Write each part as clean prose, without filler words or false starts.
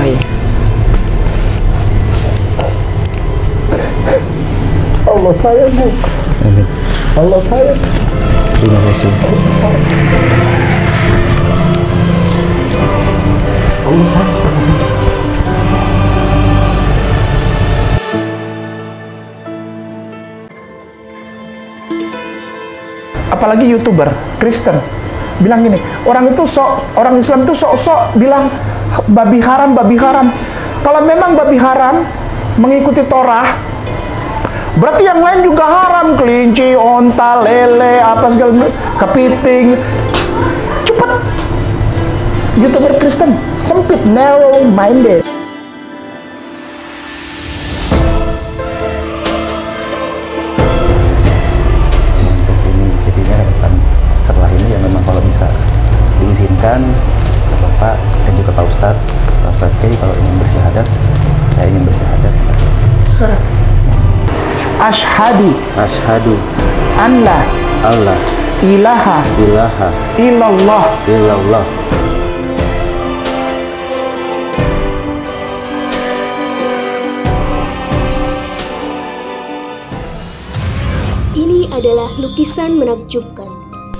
iya. Allah sayang, Bu. Amin. Allah sayang. Terima kasih. Allah sayang sama Bu. Apalagi YouTuber Kristen bilang gini, orang Islam itu sok-sok bilang babi haram, babi haram. Kalau memang babi haram mengikuti Torah, berarti yang lain juga haram. Kelinci, onta, lele, apa segala, kepiting. Cepat. YouTuber Kristen sempit, narrow minded. Untuk ini jadinya kan setelah ini ya memang kalau bisa diizinkan ke Bapak dan juga Pak Ustadz Kiai kalau ingin bersyahadat, saya ingin bersyahadat Sekarang. Ashhadu an la Allah ilaha ilaha illallah illallah. Ini adalah lukisan menakjubkan.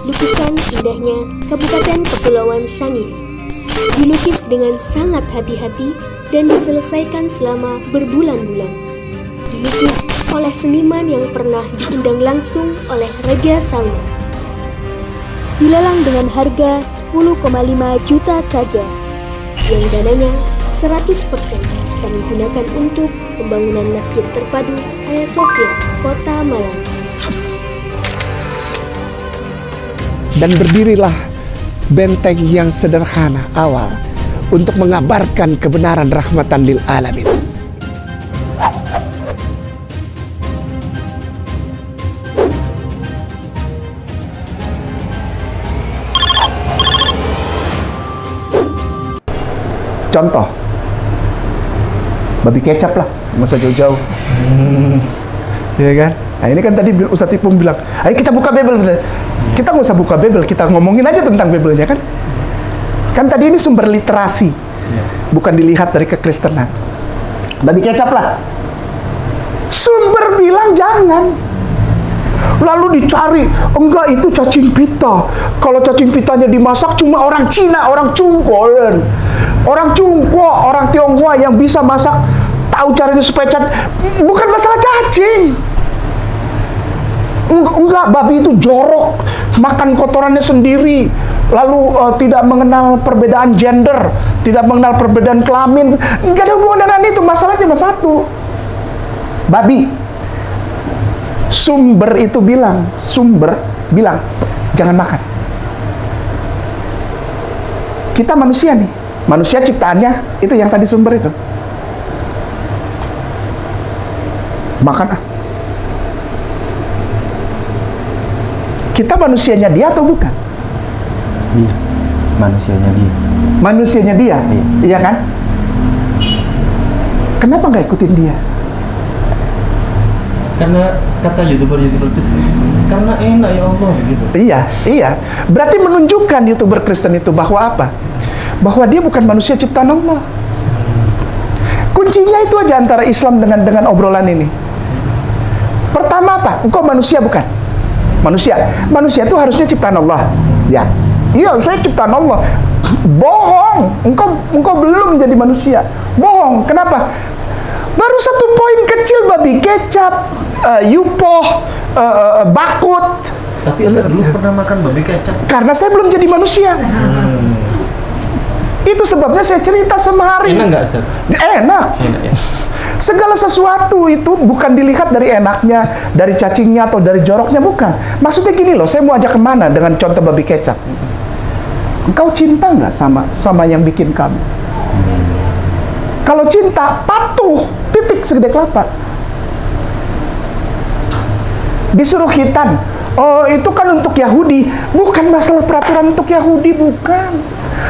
Lukisan indahnya Kabupaten Kepulauan Sangihe. Dilukis dengan sangat hati-hati dan diselesaikan selama berbulan-bulan. Dilukis oleh seniman yang pernah diundang langsung oleh Raja Salman. Dilelang dengan harga 10,5 juta saja, yang dananya 100% kami gunakan untuk pembangunan Masjid Terpadu Hagia Sophia, Kota Malang. Dan berdirilah benteng yang sederhana awal untuk mengabarkan kebenaran rahmatan lil alamin. Contoh, babi kecap lah, masa jauh-jauh. Iya kan? Nah ini kan tadi Ustadz Ipung bilang, ayo kita buka Bible. Kita nggak usah buka Bible, kita ngomongin aja tentang Bible-nya kan? Kan tadi ini sumber literasi, bukan dilihat dari kekristenan. Babi kecap lah. Sumber bilang jangan. Lalu dicari, enggak itu cacing pita. Kalau cacing pitanya dimasak cuma orang Cina, orang Cungkoen. Orang Cungko, orang Tionghoa yang bisa masak, tahu caranya supaya bukan masalah cacing. Enggak, babi itu jorok, makan kotorannya sendiri, lalu tidak mengenal perbedaan gender, tidak mengenal perbedaan kelamin. Enggak ada hubungan dengan itu, masalahnya cuma satu. Babi. Sumber bilang, jangan makan. Kita manusia nih, manusia ciptaannya, itu yang tadi sumber itu. Makan ah. Kita manusianya dia atau bukan? Iya, manusianya dia. Manusianya dia, Iya. Iya kan? Kenapa nggak ikutin dia? Karena kata YouTuber Kristen, karena enak ya Allah gitu. Iya. Berarti menunjukkan YouTuber Kristen itu bahwa apa? Bahwa dia bukan manusia ciptaan Allah. Kuncinya itu aja antara Islam dengan obrolan ini. Pertama apa? Engkau manusia bukan? Manusia itu harusnya ciptaan Allah. Ya. Iya, saya ciptaan Allah. Bohong. Engkau belum jadi manusia. Bohong. Kenapa? Baru satu poin kecil babi kecap, yupoh, bakut. Tapi Ustaz dulu pernah makan babi kecap. Karena saya belum jadi manusia. Itu sebabnya saya cerita sama hari. Enak nggak Ustaz? Enak. Enak ya. Segala sesuatu itu bukan dilihat dari enaknya, dari cacingnya atau dari joroknya, bukan. Maksudnya gini loh, saya mau ajak kemana dengan contoh babi kecap. Engkau cinta nggak sama yang bikin kamu? Kalau cinta, patuh, titik segede kelapa. Disuruh khitan, oh itu kan untuk Yahudi, bukan masalah peraturan untuk Yahudi,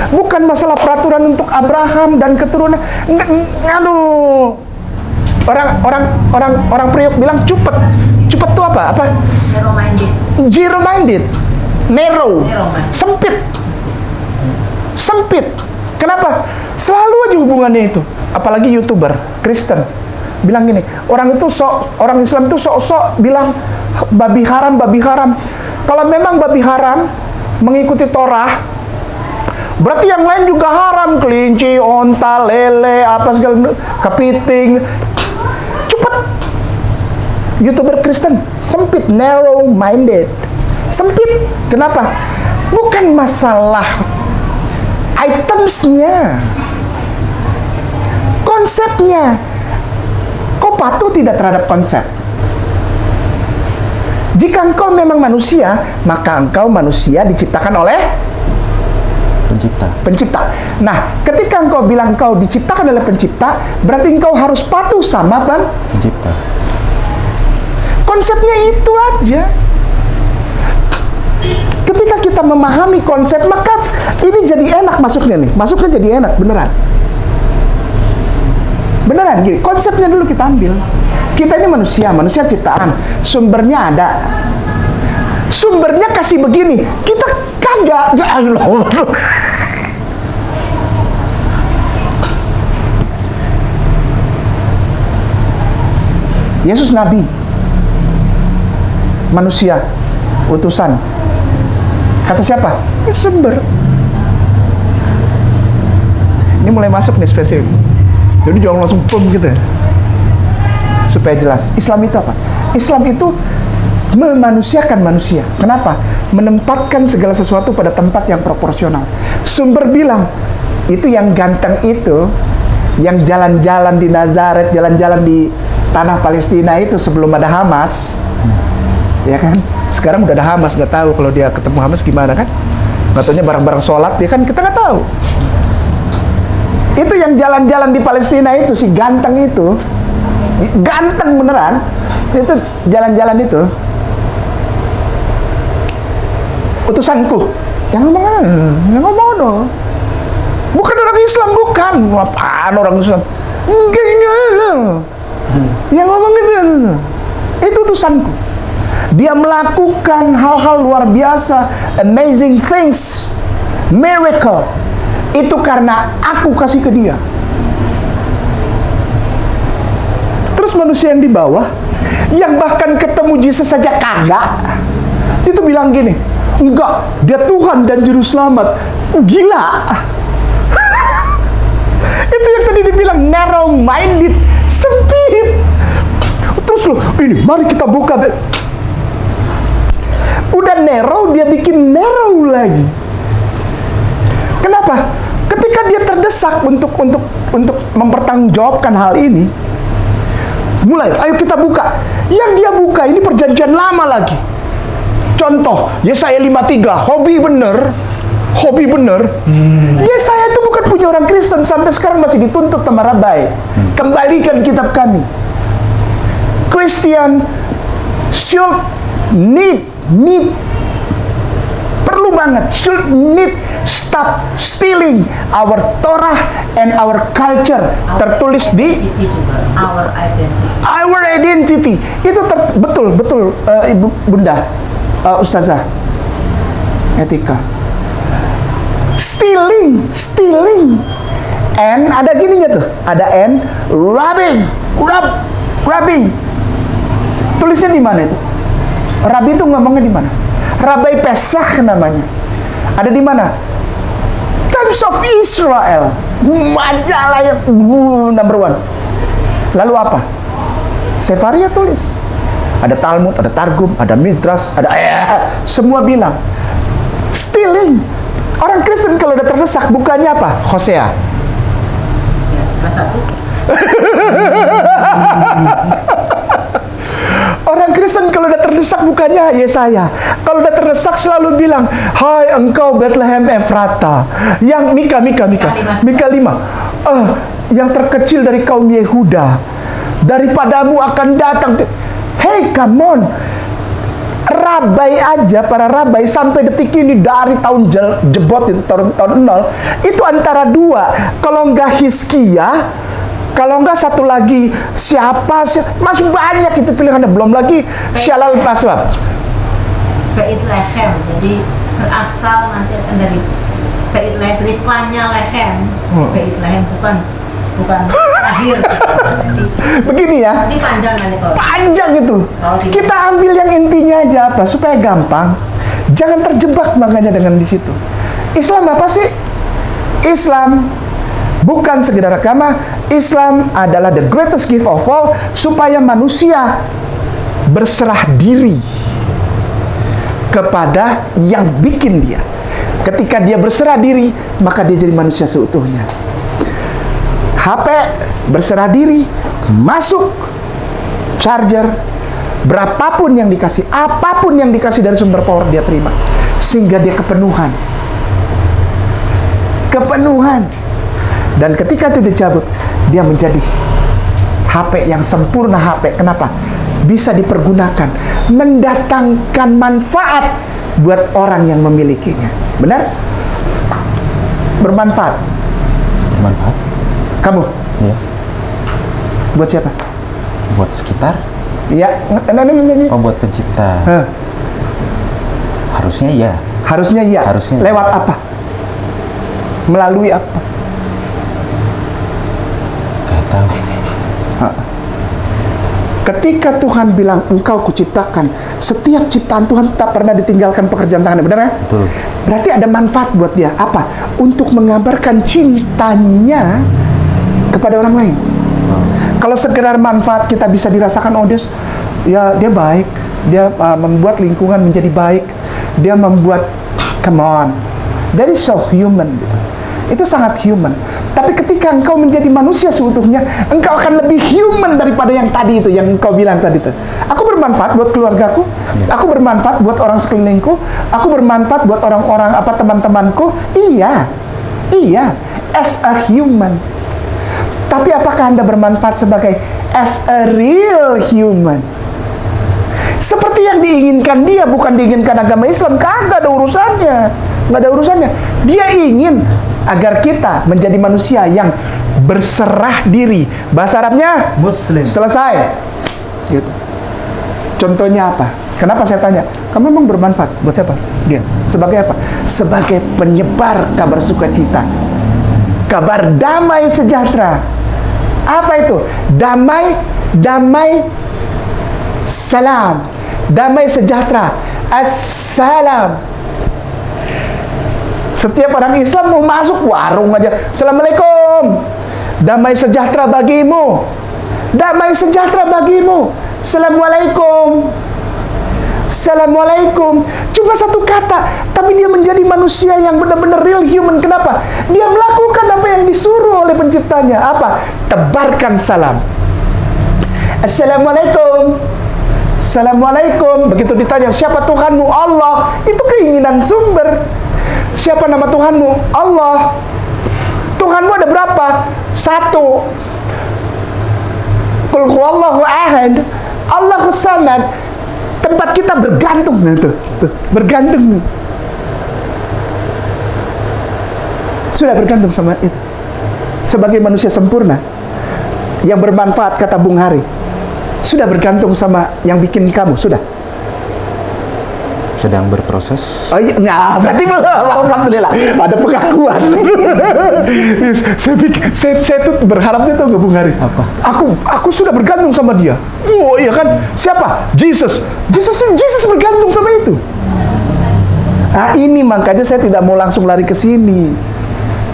bukan masalah peraturan untuk Abraham dan keturunan. Aduh, orang Priok bilang cupet tuh apa? Zero minded, narrow, sempit. Kenapa? Selalu aja hubungannya itu. Apalagi YouTuber Kristen bilang gini, orang Islam itu sok-sok bilang babi haram, babi haram. Kalau memang babi haram mengikuti Torah, berarti yang lain juga haram. Kelinci, onta, lele, apa segala, kepiting. Cepat. YouTuber Kristen sempit, narrow minded. Sempit. Kenapa? Bukan masalah itemsnya, konsepnya. Kau patuh tidak terhadap konsep. Jika engkau memang manusia, maka engkau manusia diciptakan oleh pencipta. Nah, ketika engkau bilang engkau diciptakan oleh pencipta, berarti engkau harus patuh sama pencipta. Konsepnya itu aja. Ketika kita memahami konsep, maka ini jadi enak masuknya nih. Masuknya jadi enak, beneran. Beneran, gini, konsepnya dulu kita ambil. Kita ini manusia ciptaan. Sumbernya ada. Sumbernya kasih begini. Kita kagak. Ya Allah. Yesus nabi. Manusia. Utusan. Kata siapa? Ya, sumber. Ini mulai masuk nih spesifik. Jadi jangan langsung pum gitu ya. Supaya jelas. Islam itu apa? Islam itu memanusiakan manusia. Kenapa? Menempatkan segala sesuatu pada tempat yang proporsional. Sumber bilang, itu yang ganteng itu, yang jalan-jalan di Nazaret, jalan-jalan di tanah Palestina itu sebelum ada Hamas, ya kan? Sekarang udah ada Hamas, nggak tahu kalau dia ketemu Hamas gimana kan? Nggak taunya bareng-bareng sholat, ya kan? Kita nggak tahu. Itu yang jalan-jalan di Palestina itu, si ganteng itu, ganteng beneran, itu jalan-jalan itu, utusanku. Yang ngomong no. Bukan orang Islam, bukan. Apaan orang Islam? Enggak. Yang ngomong itu utusanku. Dia melakukan hal-hal luar biasa, amazing things, miracle. Itu karena aku kasih ke dia. Terus manusia yang di bawah, yang bahkan ketemu Yesus saja kagak, itu bilang gini, enggak, dia Tuhan dan Juru Selamat. Gila. Itu yang tadi dibilang narrow minded, sempit. Terus loh, ini mari kita buka. Udah narrow, dia bikin narrow lagi. Kenapa? Ketika dia terdesak untuk mempertanggungjawabkan hal ini, mulai, ayo kita buka. Yang dia buka ini perjanjian lama lagi. Contoh, Yesaya 53, hobi bener. Yesaya itu bukan punya orang Kristen, sampai sekarang masih dituntut sama Rabai. Kembalikan kitab kami. Christian should need perlu banget, should need stop stealing our Torah and our culture. Tertulis di our identity. Itu betul Ibu Bunda, Ustazah Etika. Stealing. And ada gininya tuh, ada and rubbing. Tulisnya di mana itu? Rabi itu ngomongnya di mana? Rabai Pesach namanya. Ada di mana? Times of Israel. Majalah yang number one. Lalu apa? Sefaria tulis. Ada Talmud, ada Targum, ada Midrash, ada semua bilang stealing. Orang Kristen kalau udah terdesak bukannya apa? Hosea. Orang Kristen kalau udah terdesak bukannya Yesaya. Kalau udah terdesak selalu bilang, hai engkau Bethlehem Efrata, yang Mika 5. Yang terkecil dari kaum Yehuda, daripadamu akan datang. Hey, come on. Rabai aja, para rabai sampai detik ini dari tahun jebot itu tahun 0 itu antara dua, kalau enggak Hizkia, kalau enggak satu lagi siapa masih banyak itu pilihannya, belum lagi Syalal Paswab. Bethlehem, jadi berasal nanti akan dari Bait lehem, iklannya lehem. Bait lehem bukan lahir. Begini ya, Ini panjang nanti kalau. panjang itu. Kita ambil yang intinya aja apa supaya gampang. Jangan terjebak makanya dengan di situ. Islam apa sih? Islam bukan sekedar agama. Islam adalah the greatest gift of all supaya manusia berserah diri kepada yang bikin dia. Ketika dia berserah diri, maka dia jadi manusia seutuhnya. HP berserah diri, masuk charger, berapapun yang dikasih, apapun yang dikasih dari sumber power dia terima, sehingga dia kepenuhan. Dan ketika itu dicabut, dia menjadi HP yang sempurna HP. Kenapa? Bisa dipergunakan, mendatangkan manfaat buat orang yang memilikinya. Benar? Bermanfaat. Bermanfaat? Kamu? Iya. Buat siapa? Buat sekitar? Iya. Oh, buat pencipta. Harusnya iya. Harusnya iya. Harusnya iya. Lewat apa? Melalui apa? Gak tahu. Ketika Tuhan bilang engkau kuciptakan, setiap ciptaan Tuhan tak pernah ditinggalkan pekerjaan tangannya, benar ya? Betul. Berarti ada manfaat buat dia. Apa? Untuk mengabarkan cintanya kepada orang lain. Kalau sekedar manfaat kita bisa dirasakan, oh dia baik, dia membuat lingkungan menjadi baik, dia membuat, come on, that is so human gitu. Itu sangat human. Tapi ketika engkau menjadi manusia seutuhnya, engkau akan lebih human daripada yang tadi itu, yang engkau bilang tadi itu. Aku bermanfaat buat keluargaku, aku bermanfaat buat orang sekelilingku, aku bermanfaat buat orang-orang teman-temanku. Iya, as a human. Tapi apakah Anda bermanfaat sebagai as a real human? Seperti yang diinginkan dia, bukan diinginkan agama Islam. Kagak ada urusannya. Nggak ada urusannya. Dia ingin agar kita menjadi manusia yang berserah diri. Bahasa Arabnya Muslim. selesai. Gitu. Contohnya apa? Kenapa saya tanya? Kamu memang bermanfaat buat siapa? Dia. Sebagai apa? Sebagai penyebar kabar sukacita, kabar damai sejahtera. Apa itu? Damai, salam, damai sejahtera. Assalam. Setiap orang Islam mau masuk warung aja, Assalamualaikum, damai sejahtera bagimu, damai sejahtera bagimu, Assalamualaikum, Assalamualaikum. Cuma satu kata, tapi dia menjadi manusia yang benar-benar real human. Kenapa? Dia melakukan apa yang disuruh oleh penciptanya. Apa? Tebarkan salam. Assalamualaikum, Assalamualaikum. Begitu ditanya, siapa Tuhanmu? Allah. Itu keinginan sumber. Siapa nama Tuhanmu? Allah. Tuhanmu ada berapa? Satu. Qul huwallahu ahad, Allahus samad. Tempat kita bergantung, tuh, bergantung. Sudah bergantung sama itu. Sebagai manusia sempurna yang bermanfaat, kata Bung Hari, sudah bergantung sama yang bikin kamu, sudah. Sedang berproses. Oh iya, nah, berarti alhamdulillah ada pengakuan. saya tuh berharapnya tuh nggak Bung Hari. Apa? Aku sudah bergantung sama dia. Oh iya kan? Siapa? Jesus bergantung sama itu. Nah ini makanya saya tidak mau langsung lari ke sini.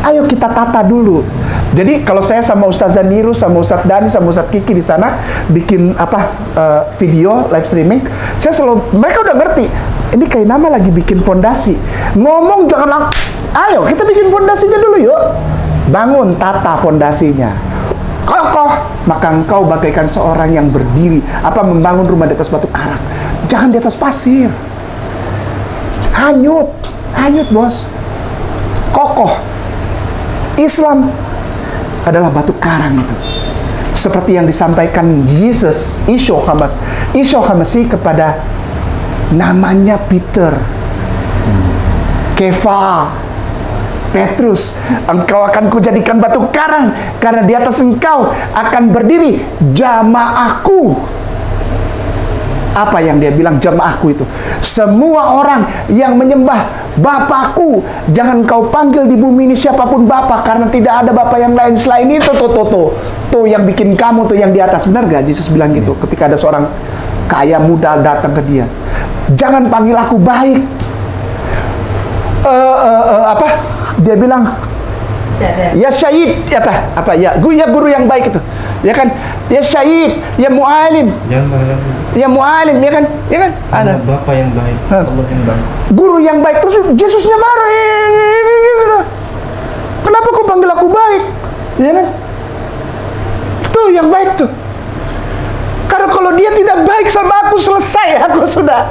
Ayo kita tata dulu. Jadi kalau saya sama Ustazah Niru, sama Ustadz Dani, sama Ustadz Kiki di sana bikin video live streaming, saya selalu, mereka udah ngerti. Ini kayak nama lagi bikin fondasi. Ngomong jangan ayo kita bikin fondasinya dulu yuk. Bangun, tata fondasinya. Kokoh, maka engkau bagaikan seorang yang berdiri. Membangun rumah di atas batu karang. Jangan di atas pasir. Hanyut bos. Kokoh. Islam adalah batu karang itu. Seperti yang disampaikan Yesus, Isya Hamasi kepada namanya Peter, Kefa, Petrus, engkau akan kujadikan batu karang, karena di atas engkau akan berdiri jamaahku. Apa yang dia bilang jemaahku itu? Semua orang yang menyembah Bapakku, jangan kau panggil di bumi ini siapapun Bapa, karena tidak ada Bapa yang lain selain itu. Tuh yang bikin kamu tuh yang di atas. Benar gak Yesus bilang gitu ketika ada seorang kaya muda datang ke dia? Jangan panggil aku baik. Dia bilang ya syahid, ya guru yang baik itu, ya kan, ya syahid, ya mu'alim, Jangan panggil aku. ya mu'alim, ya kan, Ada Bapa yang baik, Allah yang baik. guru yang baik. Terus Yesusnya marah, kenapa kau panggil aku baik, ya kan? Tuh yang baik tuh, karena kalau dia tidak baik sama aku, selesai aku sudah.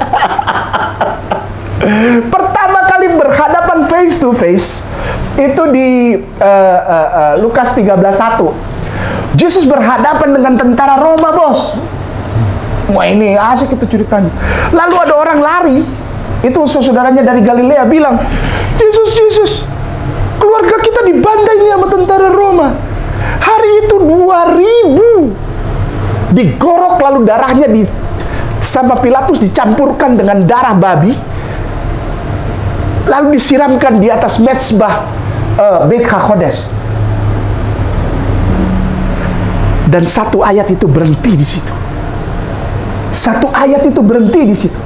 Pertama kali berhadapan face to face itu di Lukas 13:1. Yesus berhadapan dengan tentara Roma, bos. Wah, ini asik itu ceritanya. Lalu ada orang lari, itu saudaranya dari Galilea bilang, Yesus, keluarga kita dibantai nih sama tentara Roma. Hari itu 2000 digorok, lalu darahnya sama Pilatus dicampurkan dengan darah babi, lalu disiramkan di atas mezbah Beit HaKodesh. Dan satu ayat itu berhenti di situ. Satu ayat itu berhenti di situ.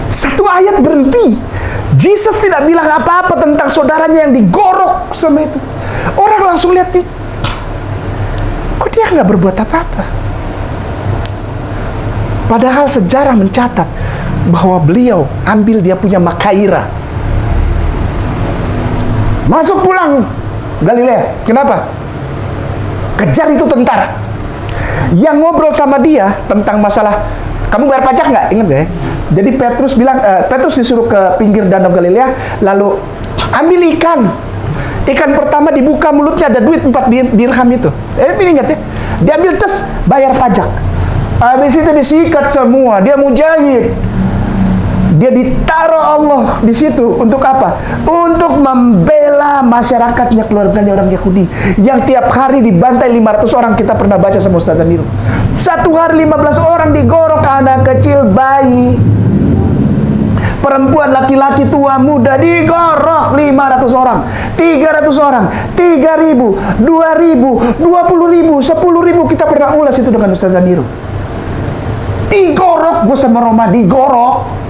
Satu ayat berhenti. Jesus tidak bilang apa-apa tentang saudaranya yang digorok sama itu. Orang langsung lihat nih, kok dia nggak berbuat apa-apa? Padahal sejarah mencatat bahwa beliau ambil dia punya makaira, masuk pulang Galilea. Kenapa? Kejar itu tentara. Yang ngobrol sama dia tentang masalah, kamu bayar pajak nggak? Ingat gak ya? Jadi Petrus bilang, Petrus disuruh ke pinggir danau Galilea, lalu ambil ikan. Ikan pertama dibuka mulutnya, ada duit 4 dirham itu. Ingat ya? Diambil tes, bayar pajak. Habis itu disikat semua, dia mujahid. Dia ditaruh Allah di situ untuk apa? Untuk membela masyarakatnya, keluarganya orang Yahudi yang tiap hari dibantai 500 orang. Kita pernah baca sama Ustaz Zaniro. Satu hari 15 orang digorok, anak kecil, bayi, perempuan, laki-laki, tua, muda, digorok 500 orang, 300 orang, 3.000, 2.000, 20.000, 10.000. Kita pernah ulas itu dengan Ustaz Zaniro. Digorok, gue sama Roma, digorok.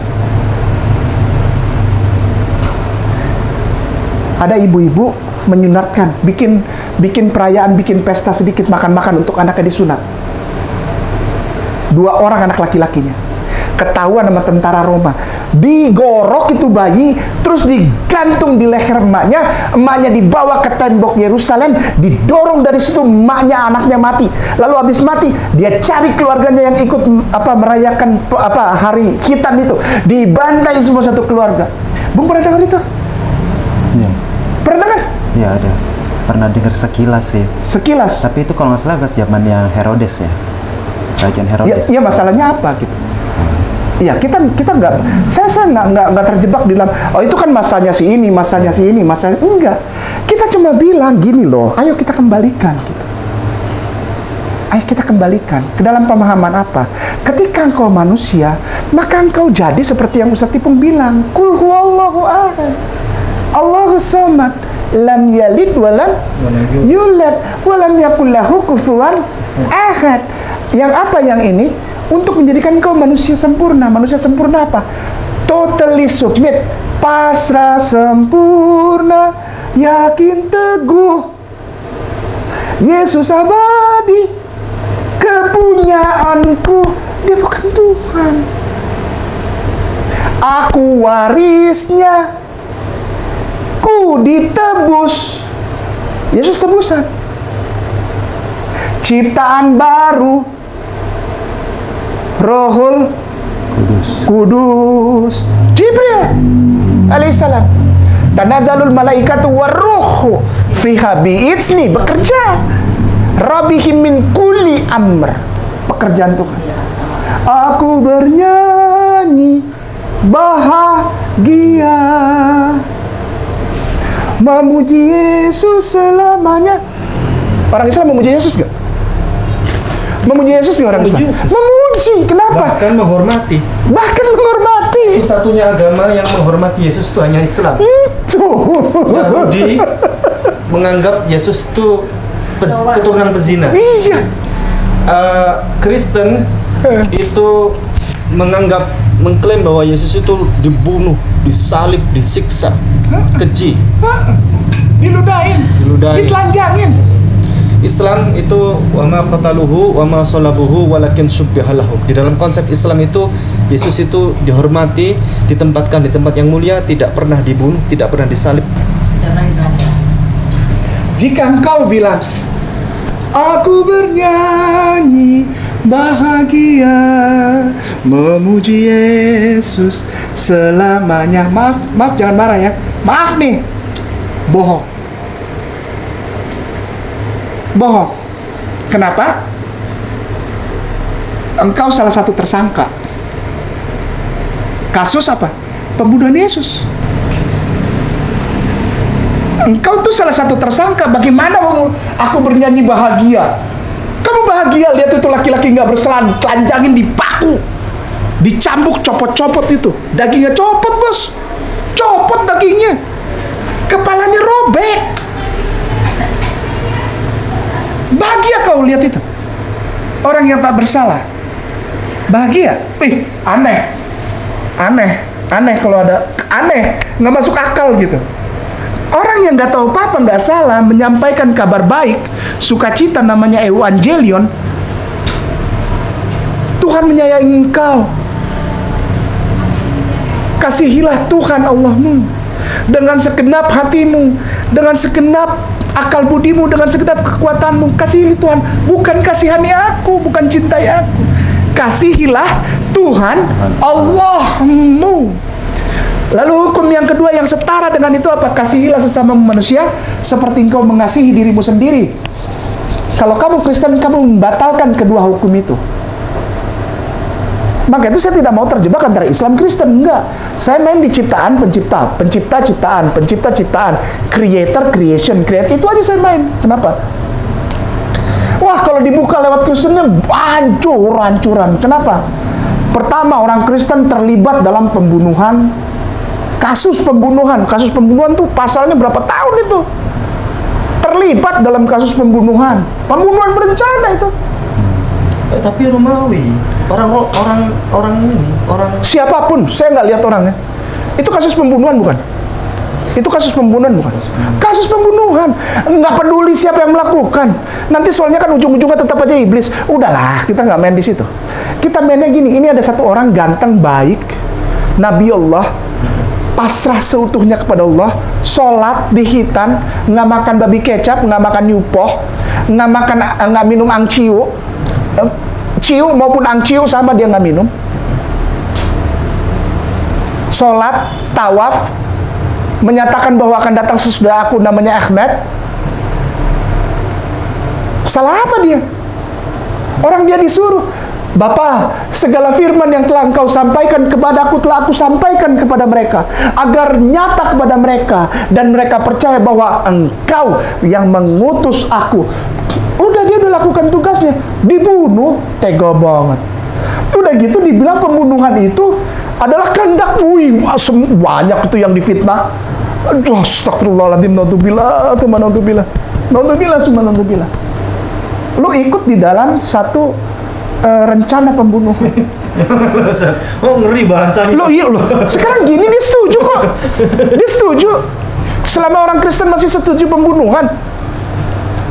Ada ibu-ibu menyunatkan, bikin perayaan, bikin pesta sedikit, makan-makan untuk anaknya disunat. 2 orang anak laki-lakinya ketahuan sama tentara Roma, digorok itu bayi, terus digantung di leher emaknya. Emaknya dibawa ke tembok Yerusalem, didorong dari situ, emaknya, anaknya mati. Lalu habis mati, dia cari keluarganya yang ikut merayakan hari khitan itu, dibantai semua satu keluarga. Bung pernah dengar itu? Iya. Pernah dengar? Ya ada. Pernah dengar sekilas sih. Sekilas. Tapi itu kalau nggak salah pas zamannya Herodes ya. Kerajaan Ya, Herodes. ya masalahnya apa gitu? Iya, kita nggak, saya nggak terjebak di dalam, oh itu kan masanya si ini, masanya si ini, masanya enggak. Kita cuma bilang gini loh, ayo kita kembalikan gitu. Ayo kita kembalikan ke dalam pemahaman apa? Ketika engkau manusia, maka engkau jadi seperti yang Ustaz Tipung bilang, Qul huwallahu ahad, Allahus samad, lam yalid walam yulad walam yakul lahu kufuwan ahad. Yang apa yang ini? Untuk menjadikan kau manusia sempurna. Manusia sempurna apa? Totally submit, pasrah sempurna, yakin teguh, Yesus abadi, kepunyaanku, dia bukan Tuhan. Aku warisnya, ku ditebus, Yesus tebusan. Ciptaan baru, Rohul Kudus, Jibril alaihissalam. Tanazalul malaikatu warruhu fiha bi'izni, bekerja. Rabbihim min kulli amr, pekerjaan Tuhan. Aku bernyanyi bahagia, memuji Yesus selamanya. Orang Islam memuji Yesus gak? Memuji Yesus nih orang Islam. Memuji Yesus. Memuji, kenapa? Bahkan menghormati. Bahkan menghormati. Satu-satunya agama yang menghormati Yesus itu hanya Islam. Itu. Yahudi menganggap Yesus itu keturunan pezina. Iya. Kristen itu mengklaim bahwa Yesus itu dibunuh, disalib, disiksa, keji, Diludahin. Ditelanjangin. Islam itu wama qataluhu wama salabuhu walakin syubbihalahu. Di dalam konsep Islam itu Yesus itu dihormati, ditempatkan di tempat yang mulia, tidak pernah dibunuh, tidak pernah disalib. Jika engkau bilang, aku bernyanyi bahagia memuji Yesus selamanya. Maaf jangan marah ya. Maaf nih. Bohong. Kenapa? Engkau salah satu tersangka. Kasus apa? Pembunuhan Yesus. Engkau tuh salah satu tersangka. Bagaimana aku bernyanyi bahagia? Kamu bahagia lihat itu laki-laki nggak bersalah, telanjangin, dipaku, dicambuk, copot-copot itu. Dagingnya copot, bos. Copot dagingnya. Kepalanya robek. Bahagia kau lihat itu. Orang yang tak bersalah. Bahagia. Aneh kalau ada. Aneh. Nggak masuk akal gitu. Orang yang nggak tahu apa-apa, nggak salah, menyampaikan kabar baik, sukacita, namanya Evangelion. Tuhan menyayangi engkau. Kasihilah Tuhan Allahmu dengan segenap hatimu, dengan segenap akal budimu, dengan segenap kekuatanmu. Kasihi Tuhan, bukan kasihani aku, bukan cintai aku. Kasihilah Tuhan Allahmu. Lalu hukum yang kedua yang setara dengan itu apa? Kasihilah sesama manusia seperti engkau mengasihi dirimu sendiri. Kalau kamu Kristen, kamu membatalkan kedua hukum itu. Maka itu saya tidak mau terjebak antara Islam Kristen, enggak. Saya main di ciptaan, pencipta ciptaan, creator, creation, create. Itu aja saya main. Kenapa? Wah, kalau dibuka lewat Kristennya hancuran. Kenapa? Pertama, orang Kristen terlibat dalam pembunuhan. Kasus pembunuhan tuh pasalnya berapa tahun itu? Terlibat dalam kasus pembunuhan berencana itu. Tapi Romawi, orang siapapun, saya nggak lihat orangnya. Itu kasus pembunuhan bukan? Kasus pembunuhan. Nggak peduli siapa yang melakukan. Nanti soalnya kan ujung-ujungnya tetap aja iblis. Udahlah, kita nggak main di situ. Kita mainnya gini. Ini ada satu orang ganteng, baik, Nabi Allah, pasrah seutuhnya kepada Allah, sholat di hitan, nggak makan babi kecap, nggak makan nyupoh, nggak minum angciu, ciu maupun angciu sama dia nggak minum. Sholat, tawaf, menyatakan bahwa akan datang sesudah aku namanya Ahmad. Salah apa dia? Orang dia disuruh, Bapa, segala firman yang telah engkau sampaikan kepadaku telah aku sampaikan kepada mereka, agar nyata kepada mereka, dan mereka percaya bahwa engkau yang mengutus aku. Udah, dia udah lakukan tugasnya. Dibunuh, tega banget. Udah gitu dibilang pembunuhan itu adalah kehendak. Banyak itu yang difitnah. Aduh, astagfirullahaladzim, naudzubillah. Lu ikut di dalam satu rencana pembunuhan. Oh, ngeri bahasanya. Sekarang gini dia setuju kok. Dia setuju. Selama orang Kristen masih setuju pembunuhan.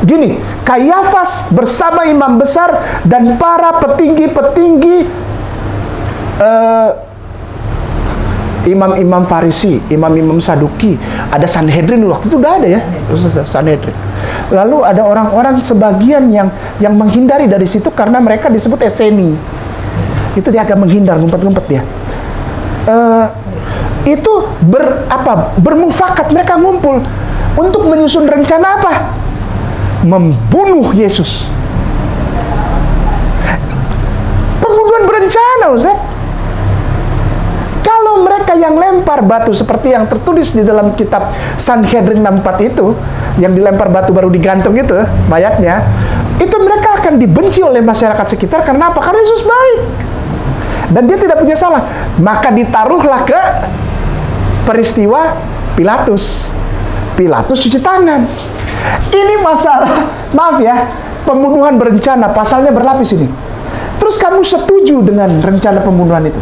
Gini, Kayafas bersama imam besar dan para petinggi-petinggi imam-imam Farisi, imam-imam Saduki, ada Sanhedrin waktu itu udah ada ya, Sanhedrin. Lalu ada orang-orang sebagian yang menghindari dari situ karena mereka disebut Eseni. Itu dia agak menghindar, ngumpet-ngumpet dia. Itu bermufakat, mereka ngumpul untuk menyusun rencana apa? Membunuh Yesus. Pembunuhan berencana, Ustaz. Kalau mereka yang lempar batu seperti yang tertulis di dalam kitab Sanhedrin 64 itu, yang dilempar batu baru digantung itu mayatnya, itu mereka akan dibenci oleh masyarakat sekitar. Karena apa? Karena Yesus baik dan dia tidak punya salah. Maka ditaruhlah ke peristiwa Pilatus. Pilatus cuci tangan. Ini masalah, maaf ya, pembunuhan berencana, pasalnya berlapis ini. Terus kamu setuju dengan rencana pembunuhan itu?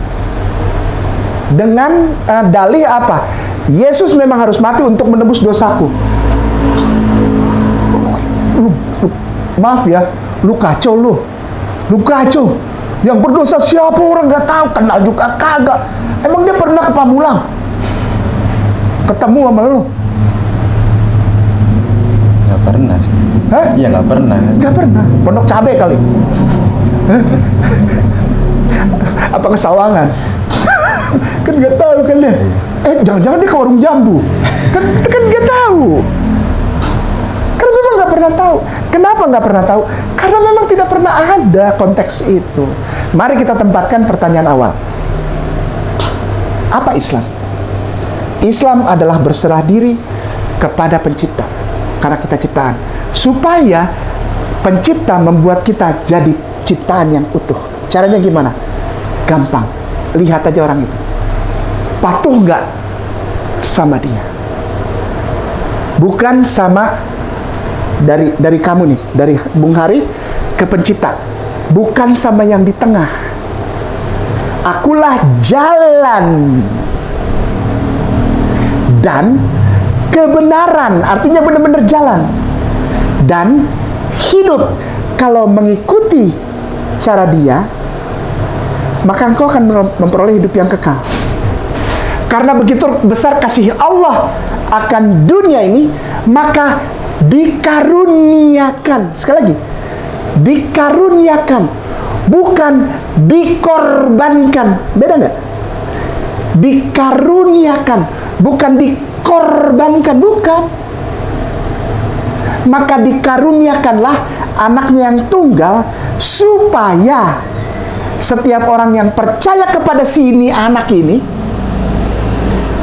Dengan dalih apa? Yesus memang harus mati untuk menebus dosaku. Maaf ya, lu kacau lu. Lu kacau. Yang berdosa siapa orang nggak tahu, kenal juga kagak. Emang dia pernah ke Pamulang? Ketemu sama lu? Nggak pernah sih. Hah? Iya nggak pernah. Nggak pernah. Pondok Cabe kali. Hah? Apa ke Sawangan? Kan nggak tahu kan dia. Jangan-jangan dia ke warung jambu. Kan nggak tahu. Karena memang nggak pernah tahu. Kenapa nggak pernah tahu? Karena memang tidak pernah ada konteks itu. Mari kita tempatkan pertanyaan awal. Apa Islam? Islam adalah berserah diri kepada pencipta. Karena kita ciptaan. Supaya pencipta membuat kita jadi ciptaan yang utuh. Caranya gimana? Gampang. Lihat aja orang itu. Patuh nggak sama dia? Bukan sama dari kamu nih, dari Bung Hari ke pencipta. Bukan sama yang di tengah. Akulah jalan dan kebenaran, artinya benar-benar jalan dan hidup. Kalau mengikuti cara dia, maka engkau akan memperoleh hidup yang kekal. Karena begitu besar kasih Allah akan dunia ini, maka dikaruniakan. Sekali lagi, dikaruniakan, bukan dikorbankan. Beda nggak? Dikaruniakan, bukan dikorbankan, bukan. Maka dikaruniakanlah anaknya yang tunggal, supaya setiap orang yang percaya kepada si ini, anak ini,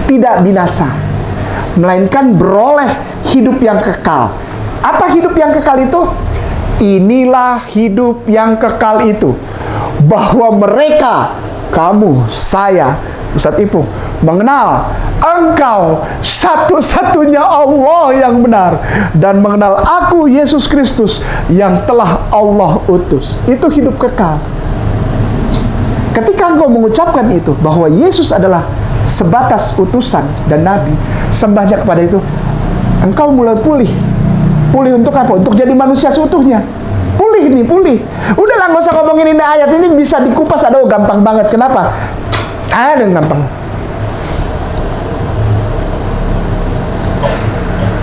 tidak binasa, melainkan beroleh hidup yang kekal. Apa hidup yang kekal itu? Inilah hidup yang kekal itu, bahwa mereka, kamu, saya, Ustadz Ipung, mengenal Engkau satu-satunya Allah yang benar, dan mengenal Aku, Yesus Kristus, yang telah Allah utus. Itu hidup kekal. Ketika engkau mengucapkan itu, bahwa Yesus adalah sebatas utusan dan nabi, sembahnya kepada itu, engkau mulai pulih. Pulih untuk apa? Untuk jadi manusia seutuhnya. Pulih nih, pulih. Udahlah, nggak usah ngomongin ini ayat ini, bisa dikupas. Aduh, gampang banget. Kenapa? Ada gampang.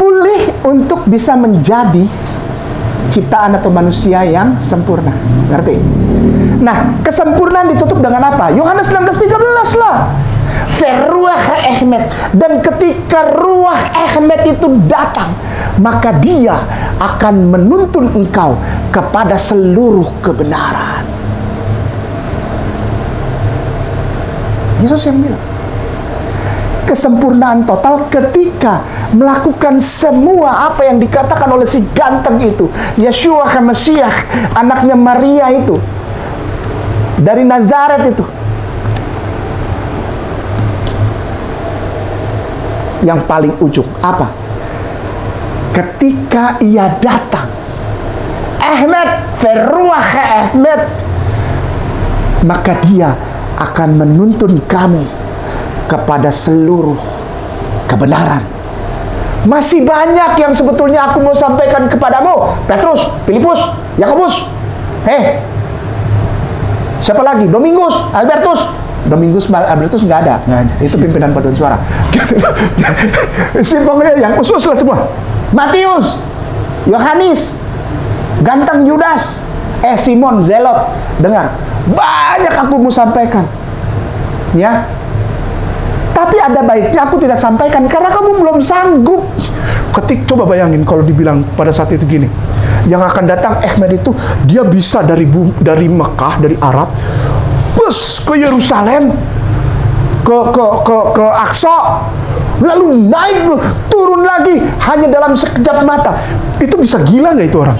Pulih untuk bisa menjadi ciptaan atau manusia yang sempurna. Ngerti? Nah, kesempurnaan ditutup dengan apa? Yohanes 16:13 lah. Feruah Ahmed. Dan ketika Ruah Ahmed itu datang, maka dia akan menuntun engkau kepada seluruh kebenaran. Yesus yang bilang. Kesempurnaan total ketika melakukan semua apa yang dikatakan oleh si ganteng itu, Yeshua Mesiah, anaknya Maria itu, dari Nazaret itu. Yang paling ujung apa? Ketika ia datang, Ahmed, Feruah Ahmed, maka dia akan menuntun kamu kepada seluruh kebenaran. Masih banyak yang sebetulnya aku mau sampaikan kepadamu, Petrus, Filipus, Yakobus. Siapa lagi? Domingus, Albertus. Albertus nggak ada. Itu pimpinan paduan suara. Simpelnya yang usus lah semua. Matius, Yohanes, ganteng Yudas, Simon Zelot. Dengar, banyak aku mau sampaikan, ya. Tapi ada baiknya aku tidak sampaikan karena kamu belum sanggup. Coba bayangin kalau dibilang pada saat itu gini, yang akan datang Ahmed itu, dia bisa dari Mekah, dari Arab, bus ke Yerusalem, ke Aqsa, lalu naik turun lagi hanya dalam sekejap mata. Itu bisa gila nggak itu orang?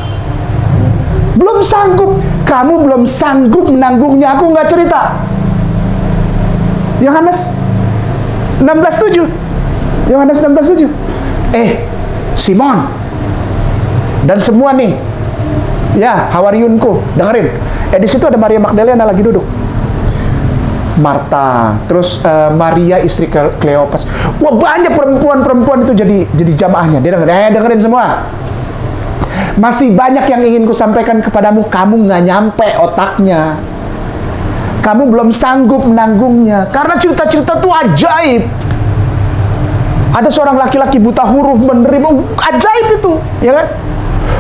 Belum sanggup, kamu belum sanggup menanggungnya. Aku nggak cerita. Yohanes 16:7. Yohanes 16:7. Simon dan semua nih, ya hawariunku, dengerin. Di situ ada Maria Magdalena lagi duduk. Marta, terus Maria istri Kleopas. Wah, banyak perempuan-perempuan itu jadi jamaahnya. Dia dengerin semua. Masih banyak yang ingin kusampaikan kepadamu, kamu nggak nyampe otaknya. Kamu belum sanggup menanggungnya. Karena cerita-cerita itu ajaib. Ada seorang laki-laki buta huruf menerima, ajaib itu, ya kan?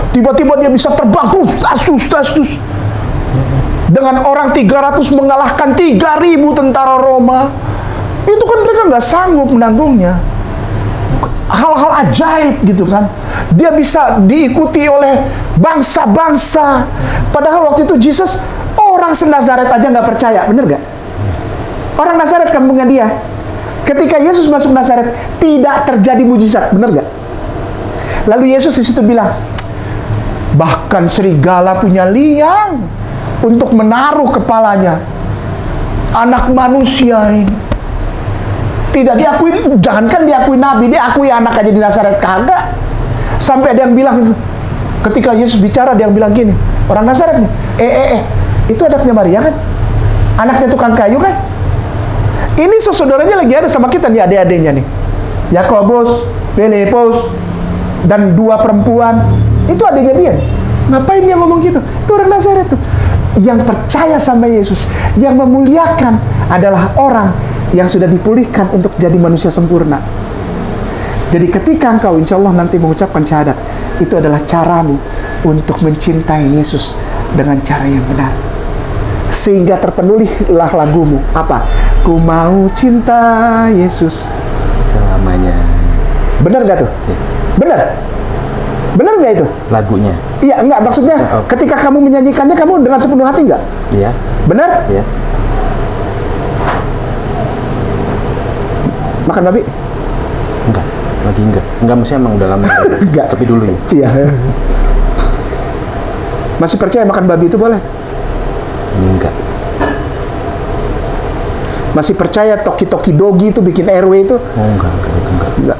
Tiba-tiba dia bisa terbang, asus. Dengan orang 300 mengalahkan 3.000 tentara Roma. Itu kan mereka nggak sanggup menanggungnya. Hal-hal ajaib gitu kan. Dia bisa diikuti oleh bangsa-bangsa. Padahal waktu itu Yesus, orang se-Nazaret aja nggak percaya, bener nggak? Orang Nazaret kampungnya dia. Ketika Yesus masuk Nazaret, tidak terjadi mujizat, bener nggak? Lalu Yesus di situ bilang, bahkan serigala punya liang untuk menaruh kepalanya. Anak manusia ini tidak diakui, jangankan diakui nabi, diakui anak aja di Nazaret kagak. Sampai ada yang bilang, ketika Yesus bicara, dia yang bilang gini, orang Nazaret nih, itu anaknya Maria kan? Anaknya tukang kayu kan? Ini saudaranya lagi ada sama kita nih, adik-adiknya nih. Yakobus, Filipus, dan 2 perempuan. Itu adiknya dia. Ngapain dia ngomong gitu? Itu orang Nazaret tuh. Yang percaya sama Yesus, yang memuliakan adalah orang yang sudah dipulihkan untuk jadi manusia sempurna. Jadi ketika engkau insya Allah nanti mengucapkan syahadat, itu adalah caramu untuk mencintai Yesus dengan cara yang benar. Sehingga terpenuhilah lagumu. Apa? Ku mau cinta Yesus selamanya. Benar gak tuh? Ya. Benar? Benar gak itu? Lagunya. Iya, enggak. Maksudnya ketika kamu menyanyikannya, kamu dengan sepenuh hati enggak? Iya. Benar? Iya. Makan babi? Enggak. Lagi enggak. Enggak, maksudnya emang dalam Enggak. Tapi dulu ya. Iya. Masih percaya makan babi itu boleh? Enggak. Masih percaya toki-toki dogi itu bikin RW itu? Oh, enggak, itu enggak. Enggak.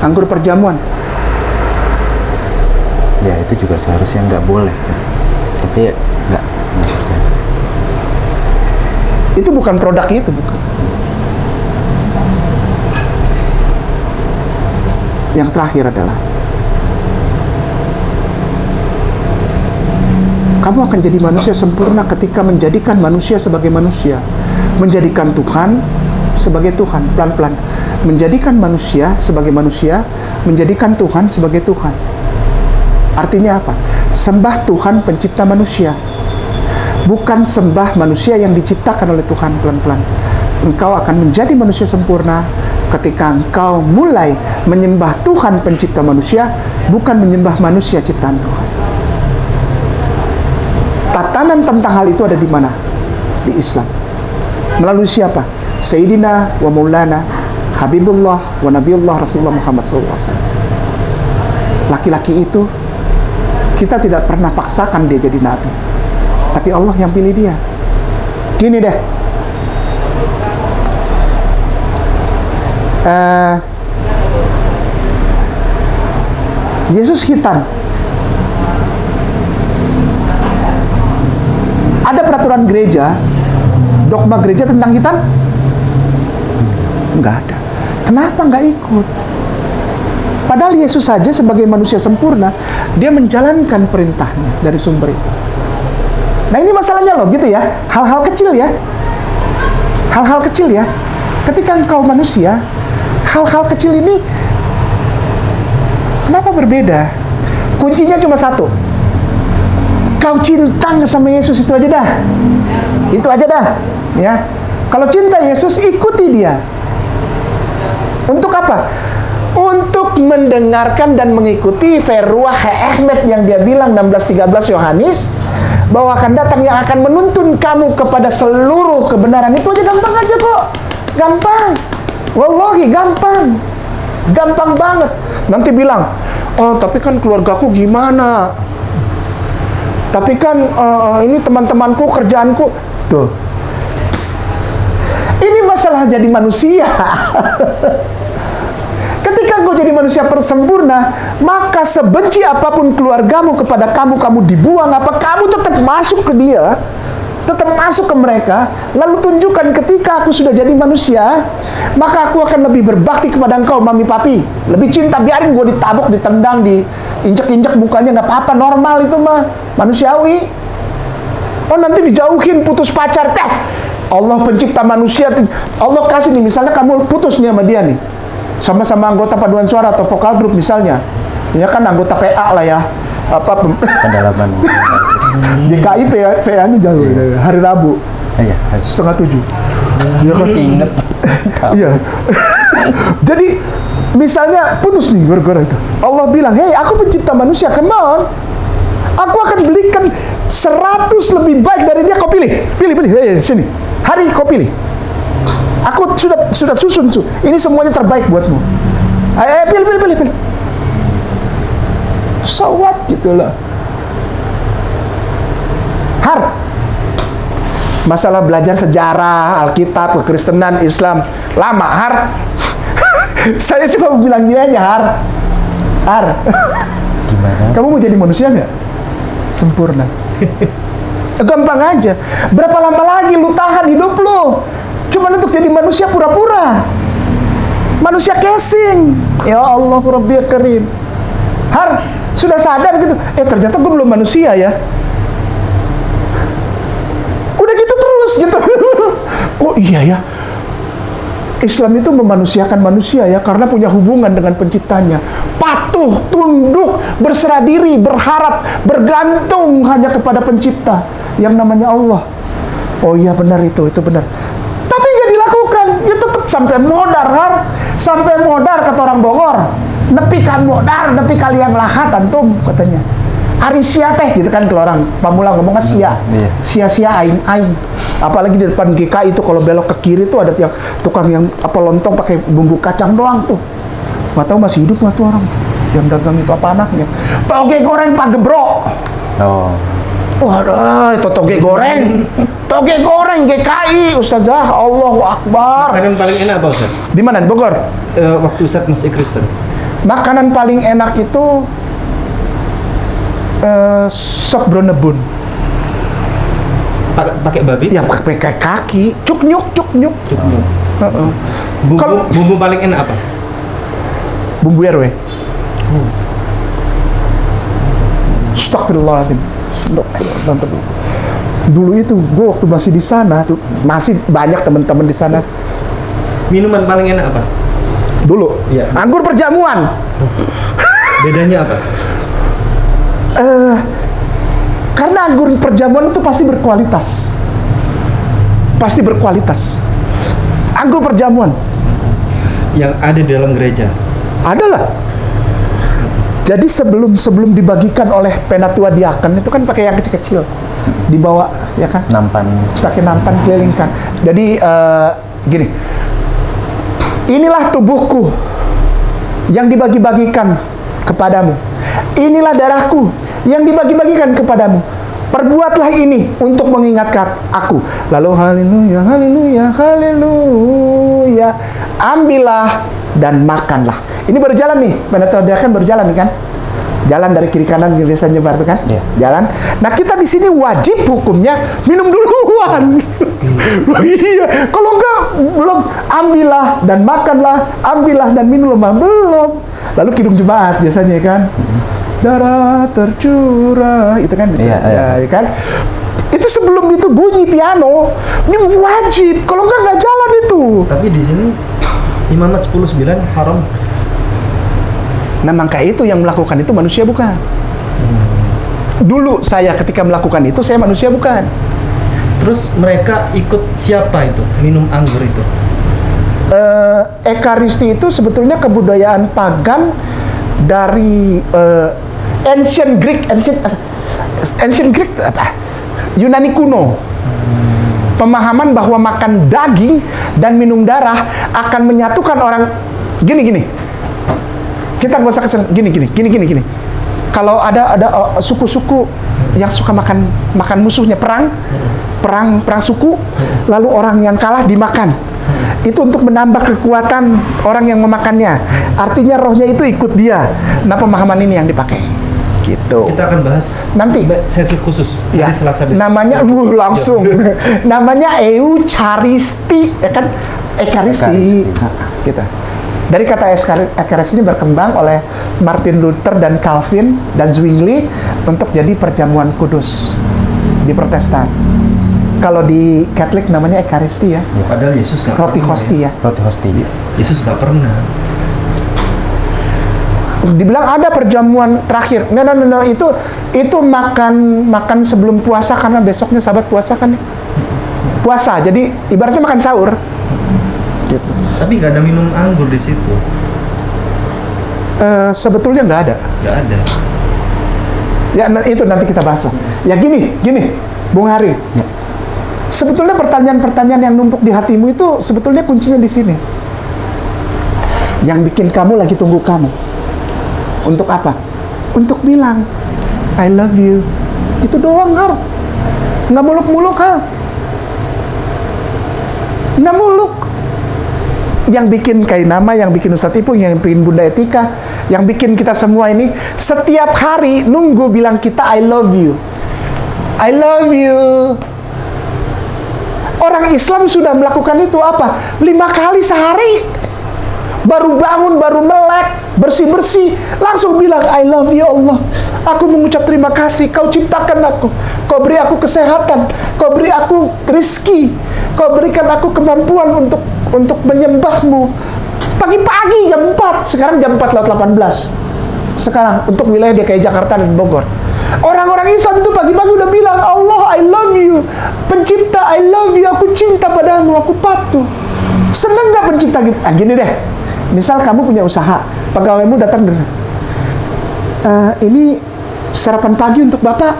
Anggur perjamuan. Ya, itu juga seharusnya enggak boleh. Tapi ya, enggak percaya. Itu bukan produk itu, bukan. Yang terakhir adalah kamu akan jadi manusia sempurna ketika menjadikan manusia sebagai manusia, menjadikan Tuhan sebagai Tuhan, pelan-pelan. Menjadikan manusia sebagai manusia, menjadikan Tuhan sebagai Tuhan. Artinya apa? Sembah Tuhan pencipta manusia, bukan sembah manusia yang diciptakan oleh Tuhan, pelan-pelan. Engkau akan menjadi manusia sempurna ketika engkau mulai menyembah Tuhan pencipta manusia, bukan menyembah manusia ciptaan Tuhan. Tatanan tentang hal itu ada di mana? Di Islam. Melalui siapa? Sayyidina wa Maulana Habibullah wa Nabiullah Rasulullah Muhammad SAW. Laki-laki itu kita tidak pernah paksakan dia jadi nabi, tapi Allah yang pilih dia. Gini deh, Yesus khitan. Ada peraturan gereja, dogma gereja tentang khitan? Enggak ada. Kenapa nggak ikut? Padahal Yesus saja sebagai manusia sempurna, dia menjalankan perintahnya dari sumber itu. Nah ini masalahnya loh, gitu ya. Hal-hal kecil ya. Hal-hal kecil ya. Ketika engkau manusia, hal-hal kecil ini kenapa berbeda? Kuncinya cuma satu. Kau cinta nggak sama Yesus, itu aja dah. Itu aja dah. Ya. Kalau cinta Yesus, ikuti dia. Untuk apa? Untuk mendengarkan dan mengikuti Feruah Ahmed yang dia bilang 16-13 Yohanes, bahwa akan datang yang akan menuntun kamu kepada seluruh kebenaran. Itu aja gampang aja kok. Gampang. Wallahi gampang. Gampang banget. Nanti bilang, oh tapi kan keluargaku gimana? Tapi kan ini teman-temanku, kerjaanku. Tuh. Ini masalah jadi manusia. Ketika kau jadi manusia sempurna, maka sebenci apapun keluargamu kepada kamu, kamu dibuang apa, kamu tetap masuk ke dia, tetap masuk ke mereka, lalu tunjukkan ketika aku sudah jadi manusia, maka aku akan lebih berbakti kepada engkau, mami papi. Lebih cinta, biarin gue ditabuk, ditendang, diinjek-injek mukanya, nggak apa-apa, normal itu mah, manusiawi. Oh nanti dijauhin, putus pacar, Allah pencipta manusia, Allah kasih nih, misalnya kamu putus nih sama dia nih, sama-sama anggota paduan suara atau vokal grup misalnya, ya kan anggota PA lah ya, apa Pendalaman. JKI PA-nya jauh, hari Rabu, Iya. 6:30. Ya kan? Ingat. Iya. Jadi misalnya putus nih gara-gara itu, Allah bilang, hey aku pencipta manusia, come on, aku akan belikan 100 lebih baik dari dia, kau pilih, hey sini, hari kau pilih. Aku sudah susun, ini semuanya terbaik buatmu. Pilih. So what gitu loh. Har, masalah belajar sejarah, Alkitab, kekristenan, Islam, lama Har. Saya cuma bilang gini aja, Har. Gimana? Kamu mau jadi manusia nggak? Sempurna. Gampang aja. Berapa lama lagi lu tahan hidup lu? Cuma untuk jadi manusia pura-pura. Manusia casing. Ya Allah, Rabbi Karim. Har, sudah sadar gitu. Ternyata gue belum manusia ya. Udah gitu terus gitu. Oh iya ya. Islam itu memanusiakan manusia ya, karena punya hubungan dengan penciptanya. Patuh, tunduk, berserah diri, berharap, bergantung hanya kepada pencipta yang namanya Allah. Oh iya benar itu benar. Tapi nggak dilakukan, ya tetap sampai modar, Har. Sampai modar kata orang Bogor. Nepi kan modar, nepi kalian lahat antum katanya. Arisia teh gitu kan kalau orang Pamula ngomongnya sia. Sia-sia aing. Apalagi di depan GKI itu kalau belok ke kiri tuh ada yang tukang yang apa lontong pakai bumbu kacang doang tuh. Nggak tahu masih hidup nggak tuh orang yang dagang itu, apa anaknya. Toge goreng Pak Gebro. Oh. Waduh, itu toge goreng. Toge goreng GKI, Ustazah. Allahu Akbar. Makanan paling enak apa Ustaz? Di mana? Di Bogor? Waktu Ustaz masih Kristen. Makanan paling enak itu sop bronebun. Pakai babi? Ya pakai kaki, cuknyuk. Bumbu paling enak apa? Bumbu RW. Astagfirullahaladzim. Dulu itu gue waktu masih di sana tuh, masih banyak teman-teman di sana. Minuman paling enak apa? Dulu, Iya. anggur perjamuan. Bedanya apa? Karena anggur perjamuan itu pasti berkualitas. Anggur perjamuan Yang ada di dalam gereja. adalah. Jadi sebelum dibagikan oleh penatua diaken itu kan pakai yang kecil-kecil, dibawa ya kan? Nampan. Pakai nampan kelilingkan. Jadi gini, inilah tubuhku yang dibagi-bagikan kepadamu. Inilah darahku yang dibagi-bagikan kepadamu. Perbuatlah ini untuk mengingatkan aku. Lalu haleluya, haleluya, haleluya. Ambillah dan makanlah. Ini baru jalan nih, penatua diaken baru jalan nih kan? Jalan dari kiri kanan biasa nyebar tuh kan? Iya. Jalan. Nah kita di sini wajib hukumnya minum duluan. Iya. Kalau enggak belum, ambillah dan makanlah, ambillah dan minumlah belum. Lalu kidung jemaat biasanya kan? Darah tercurah, itu kan? Iya, ya kan? Itu sebelum itu bunyi piano, ini wajib. Kalau enggak jalan itu. Tapi di sini Imamat 10:9 haram. Nah, maka itu yang melakukan itu manusia bukan. Dulu saya ketika melakukan itu, saya manusia bukan. Terus mereka ikut siapa itu? Minum anggur itu? Ekaristi itu sebetulnya kebudayaan pagan dari ancient Greek apa? Yunani kuno. Pemahaman bahwa makan daging dan minum darah akan menyatukan orang. Gini. Kita nggak usah kesana. Gini. Kalau ada suku-suku yang suka makan musuhnya, perang suku, lalu orang yang kalah dimakan. Itu untuk menambah kekuatan orang yang memakannya. Artinya rohnya itu ikut dia. Nah, pemahaman ini yang dipakai. Gitu. Kita akan bahas nanti sesi khusus ya, hari Selasa besok. namanya langsung namanya Eucharisti, ya kan? Ekaristi. Kita dari kata Ekaristi ini berkembang oleh Martin Luther dan Calvin dan Zwingli untuk jadi perjamuan kudus di Protestan. Kalau di Katolik namanya Ekaristi ya. Padahal Yesus nggak Roti pernah hosti ya. Roti hosti. Yesus nggak pernah. Dibilang ada perjamuan terakhir. No, itu makan sebelum puasa karena besoknya Sabat puasa kan. Puasa. Jadi ibaratnya makan sahur. Gitu. Tapi nggak ada minum anggur di situ. Sebetulnya nggak ada. Nggak ada. Ya itu nanti kita bahas. Ya gini, Bung Hari. Ya. Sebetulnya pertanyaan-pertanyaan yang numpuk di hatimu itu sebetulnya kuncinya di sini. Yang bikin kamu lagi tunggu kamu. Untuk apa? Untuk bilang I love you. Itu doang, Har. Nggak muluk-muluk, Har. Nggak muluk. Yang bikin Kainama, yang bikin Ustadz Ipung, yang bikin Bunda Etika, yang bikin kita semua ini setiap hari nunggu bilang kita I love you. I love you. Orang Islam sudah melakukan itu apa? 5 kali sehari. Baru bangun, baru melek, bersih-bersih, langsung bilang I love you Allah. Aku mengucap terima kasih. Kau ciptakan aku. Kau beri aku kesehatan. Kau beri aku rezeki. Kau berikan aku kemampuan untuk menyembahmu. Pagi-pagi jam 4. Sekarang jam 4:18. Sekarang untuk wilayah DKI Jakarta dan Bogor. Orang-orang Islam itu pagi-pagi udah bilang Allah I love you. Pencipta I love you. Aku cinta padamu. Aku patuh. Seneng gak pencipta gitu? Gini deh. Misal kamu punya usaha, pegawaimu datang dengan ini sarapan pagi untuk Bapak.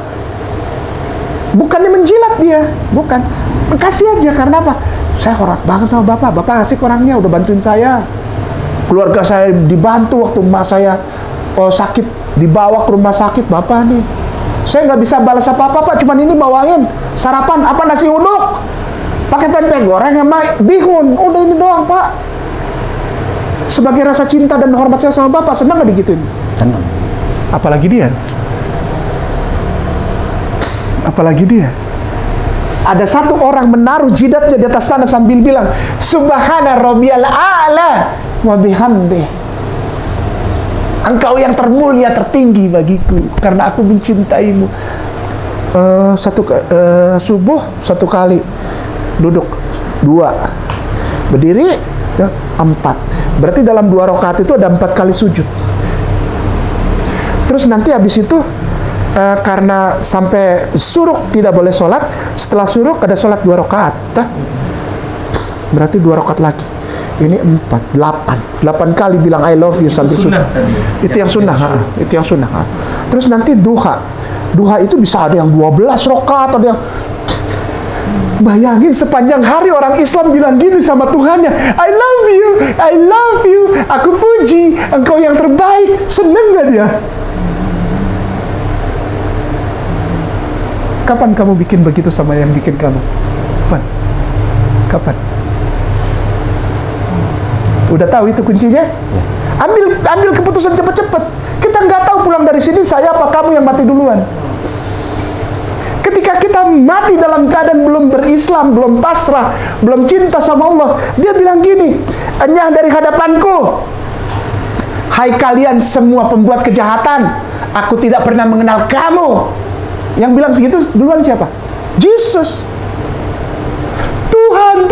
Bukannya menjilat dia, bukan. Kasih aja, karena apa? Saya hormat banget sama Bapak. Bapak asik orangnya, udah bantuin saya. Keluarga saya dibantu waktu emak saya sakit, dibawa ke rumah sakit. Bapak nih, saya nggak bisa balas apa-apa, Pak. Cuman ini bawain sarapan, apa nasi uduk, pakai tempe goreng sama bihun. Udah ini doang, Pak. Sebagai rasa cinta dan hormat saya sama Bapak, senang gak digituin? Senang. Apalagi dia. Ada satu orang menaruh jidatnya di atas tanah sambil bilang, Subhana Rabbiyal A'la wa bihamdih. Engkau yang termulia, tertinggi bagiku, karena aku mencintaimu. Subuh 1 kali, duduk 2, berdiri 4. Berarti dalam 2 rakaat itu ada 4 kali sujud. Terus nanti habis itu karena sampai suruk tidak boleh sholat. Setelah suruk ada sholat 2 rakaat. Berarti 2 rakaat lagi. Ini 4, 8 kali bilang I love you sambil sujud. Itu yang sunnah. Itu yang sunnah. Terus nanti duha. Duha itu bisa ada yang 12 rakaat, ada yang. Bayangin sepanjang hari orang Islam bilang gini sama Tuhannya, I love you, I love you, aku puji, engkau yang terbaik. Seneng gak dia? Kapan kamu bikin begitu sama yang bikin kamu? Kapan? Udah tahu itu kuncinya? Ya. Ambil keputusan cepet-cepet. Kita nggak tahu pulang dari sini saya apa kamu yang mati duluan. Ketika kita mati dalam keadaan belum berislam, belum pasrah, belum cinta sama Allah, dia bilang gini, enyah dari hadapanku, hai kalian semua pembuat kejahatan, aku tidak pernah mengenal kamu. Yang bilang segitu duluan siapa? Yesus. Tuhan,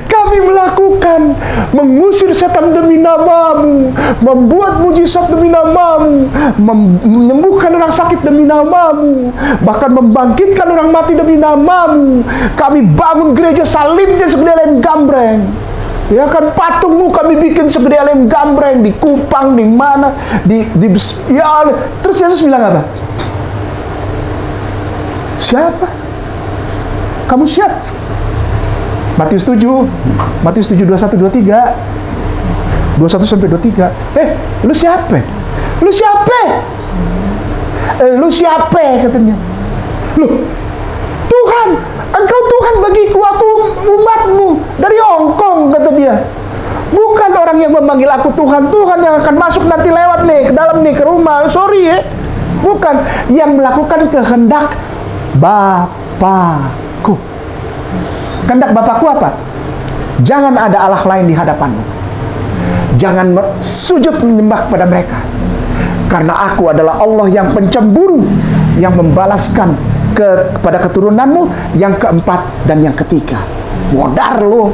kami melakukan, mengusir setan demi namamu, membuat mujizat demi namamu, menyembuhkan orang sakit demi namamu, bahkan membangkitkan orang mati demi namamu. Kami bangun gereja salibnya segede lem gambreng. Ya kan, patungmu kami bikin segede lem gambreng di Kupang, di mana, ya. Terus Yesus bilang apa? Siapa? Kamu siapa? Matius 7, Matius 7, 21, 23. 21 sampai 23. Lu siapa? Lu siapa? Lu siapa katanya? Loh, Tuhan, engkau Tuhan bagiku, aku umatmu dari Hongkong, kata dia. Bukan orang yang memanggil aku Tuhan, Tuhan yang akan masuk nanti lewat nih ke dalam nih ke rumah. Sorry ya. Bukan, yang melakukan kehendak Bapakku. Kehendak Bapakku apa? Jangan ada Allah lain di hadapanmu. Jangan sujud menyembah kepada mereka. Karena aku adalah Allah yang pencemburu, yang membalaskan kepada keturunanmu yang keempat dan yang ketiga. Modar lo.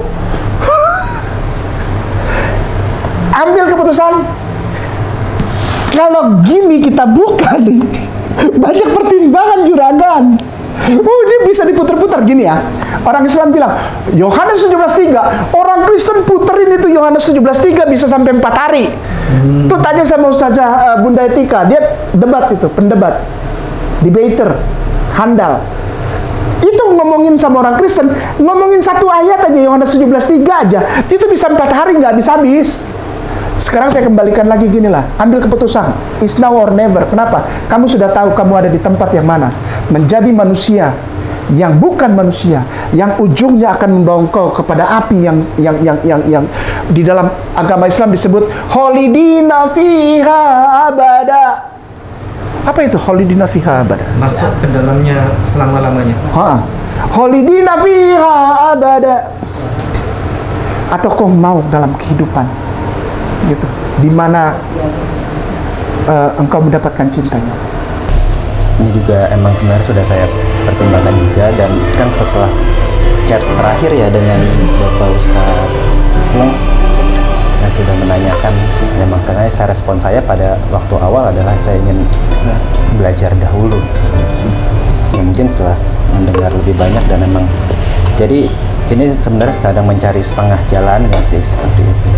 Ambil keputusan. Kalau gini kita buka nih, banyak pertimbangan juragan. Ini bisa diputar-putar gini ya. Orang Islam bilang Yohanes 17:3. Orang Kristen puterin itu Yohanes 17:3 bisa sampai 4 hari. Tuh tanya sama Ustazah Bunda Etika, dia debat itu, pendebat, debater, handal. Itu ngomongin sama orang Kristen, ngomongin satu ayat aja Yohanes 17:3 aja, itu bisa 4 hari nggak habis-habis. Sekarang saya kembalikan lagi gini lah, ambil keputusan, it's now or never. Kenapa? Kamu sudah tahu kamu ada di tempat yang mana. Menjadi manusia yang bukan manusia, yang ujungnya akan membawa engkau kepada api yang di dalam agama Islam disebut khalidina fiha abada. Apa itu khalidina fiha abada? Masuk ke dalamnya selama-lamanya. Khalidina fiha abada. Atau kau mau dalam kehidupan gitu, di mana engkau mendapatkan cintanya. Ini juga emang sebenarnya sudah saya pertimbangkan juga, dan kan setelah chat terakhir ya dengan Bapak Ustadz yang sudah menanyakan, ya makanya respon saya pada waktu awal adalah saya ingin belajar dahulu. Ya mungkin setelah mendengar lebih banyak dan emang jadi ini sebenarnya sedang mencari setengah jalan nggak sih seperti itu.